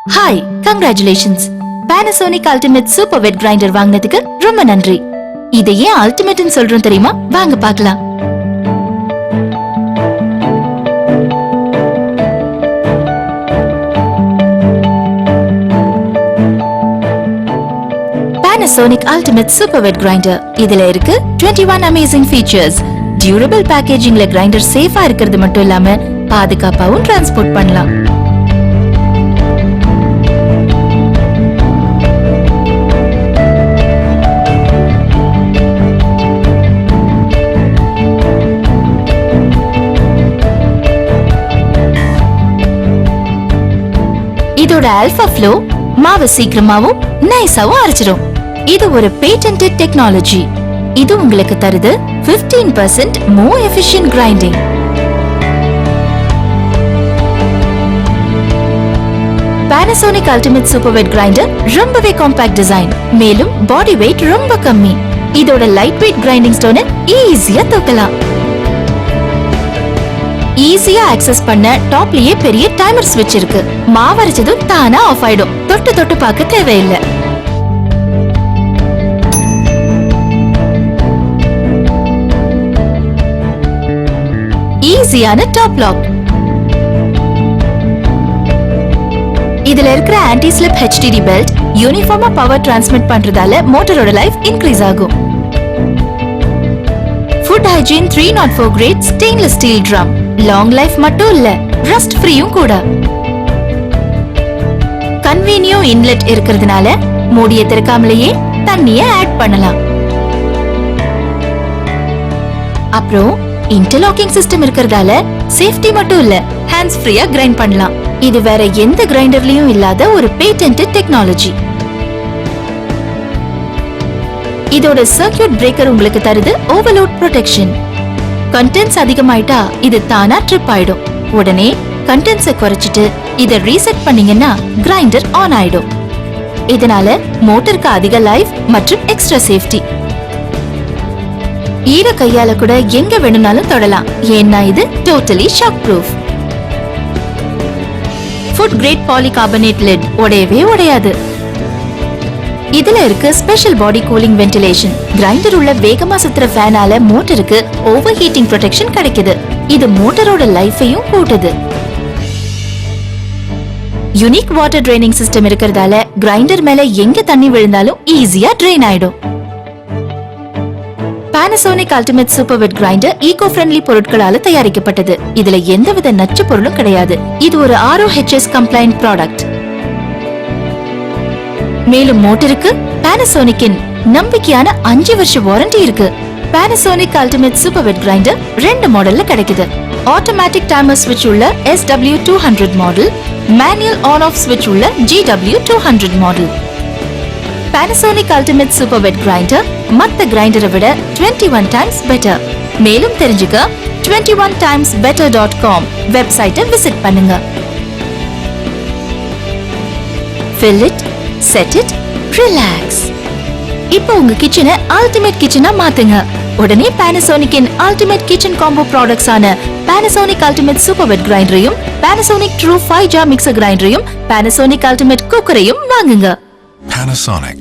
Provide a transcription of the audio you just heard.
Hi, congratulations. Panasonic Ultimate Super Wet Grinder வாங்கினதுக்கு ரொம்ப நன்றி. இதை ஏன் அல்டிமேட்னு சொல்றோம் தெரியுமா? வாங்க பார்க்கலாம். Panasonic Ultimate Super Wet Grinder. இதுல இருக்கு 21 amazing features. Durable packagingல grinder சேஃபா இருக்கிறது மட்டும் இல்லாம பாதுகாப்பாவும் டிரான்ஸ்போர்ட் பண்ணலாம். இதோட ஆல்பா ஃப்ளோ மாவு சீக்கிரமாவும் நைஸாவும் அரைச்சிடும். இது ஒரு பேட்டன்டட் டெக்னாலஜி. இது உங்களுக்கு தருது 15% more efficient grinding. Panasonic Ultimate Super Wet Grinder ரொம்பவே காம்பாக்ட் டிசைன், மேலும் பாடி வெயிட் ரொம்ப கம்மி. இதோட லைட் வெயிட் கிரைண்டிங் ஸ்டோனை ஈஸியா தூக்கலாம். ஈஸியா ஆக்சஸ் பண்ண டாப்லயே பெரிய டைமர் ஸ்விட்ச் இருக்கு. மாவரைச்சதும் தானா ஆஃப் ஆயிடும். தொட்டு பார்க்க தேவையில்லை. ஈஸியான டாப் லாக். இதுல இருக்கிற ஆன்டி ஸ்லிப் HDD பெல்ட் யூனிஃபார்மா பவர் டிரான்ஸ்மிட் பண்றதால மோட்டரோட லைஃப் இன்க்ரீஸ் ஆகும். Food hygiene 304 grade stainless steel drum. Long life மட்டும் இல்ல, ரஸ்ட் ஃப்ரீயும் கூட. கன்வீனியன்ட் இன்லெட் இருக்கிறதுனால மூடியை திறக்காமலேயே தண்ணியை ஆட் பண்ணலாம். அப்புறம் இன்டர்லாக்கிங் சிஸ்டம் இருக்கிறதால சேஃப்டி மட்டும் இல்ல, ஹேண்ட்ஸ் ஃப்ரீயா கிரைண்ட் பண்ணலாம். இது வேற எந்த கிரைண்டர்லயும் இல்லாத ஒரு பேட்டன்டட் டெக்னாலஜி. இதோட சர்க்யூட் பிரேக்கர் உங்களுக்கு தருது ஓவர்லோட் ப்ரொடெக்ஷன். கண்டென்ட்ஸ் அதிகமாயிட்டா இது தானா ட்ரிப் ஆயிடும். உடனே கண்டென்ட்ஸை குறைச்சிட்டு இதை ரீசெட் பண்ணீங்கன்னா கிரைண்டர் ஆன் ஆயிடும். இதனால மோட்டருக்கு அதிக லைஃப் மற்றும் எக்ஸ்ட்ரா சேஃப்டி. ஈர கையால கூட எங்க வேணும்னாலும் தொடலாம். ஏன்னா இது totally shock proof. Food grade polycarbonate lid உடையவே உடையாது. இதுல இருக்கு special body cooling ventilation. Grinder உள்ள வேகமா சுத்துற ஃபேனால மோட்டருக்கு ஓவர் ஹீட்டிங் ப்ரொடெக்ஷன் கிடைக்குது. இது மோட்டரோட லைஃபையும் கூட்டுது. யூனிக் வாட்டர் ட்ரைனிங் சிஸ்டம் இருக்கிறதால கிரைண்டர் மேல எங்க தண்ணி விழுந்தாலும் ஈஸியா ட்ரெயின் ஆயிடும். Panasonic Ultimate Super Wet Grinder eco friendly பொருட்களால தயாரிக்கப்பட்டது. இதுல எந்தவித நச்சு பொருளும் கிடையாது. இது ஒரு RoHS கம்ப்ளைண்ட் ப்ராடக்ட். மேலும் மோட்டருக்கு Panasonicன் நம்பிக்கையான 5 வருஷ வாரண்டி இருக்கு. Panasonic Ultimate Super Wet Grinder 2 மாடல்ல கிடைக்குது. ஆட்டோமேட்டிக் டைமர் ஸ்விட்ச் உள்ள SW200 model, manual on off ஸ்விட்ச் உள்ள GW200 model. Panasonic Ultimate Super Wet Grinder மத்த கிரைண்டரை விட 21 times better. மேலும் தெரிஞ்சுக்க 21timesbetter.com வெப்சைட்டை விசிட் பண்ணுங்க. Fill it, set it, relax. இப்போ உங்க கிச்சனை அல்டிமேட் கிச்சனா மாத்துங்க. உடனே Panasonicன் அல்டிமேட் கிச்சன் காம்போ ப்ராடக்ட்ஸ் ஆன Panasonic Ultimate Super Wet Grinderயும், Panasonic True 5 jar mixer grinderயும், Panasonic Ultimate Cookerயும் வாங்குங்க. Panasonic.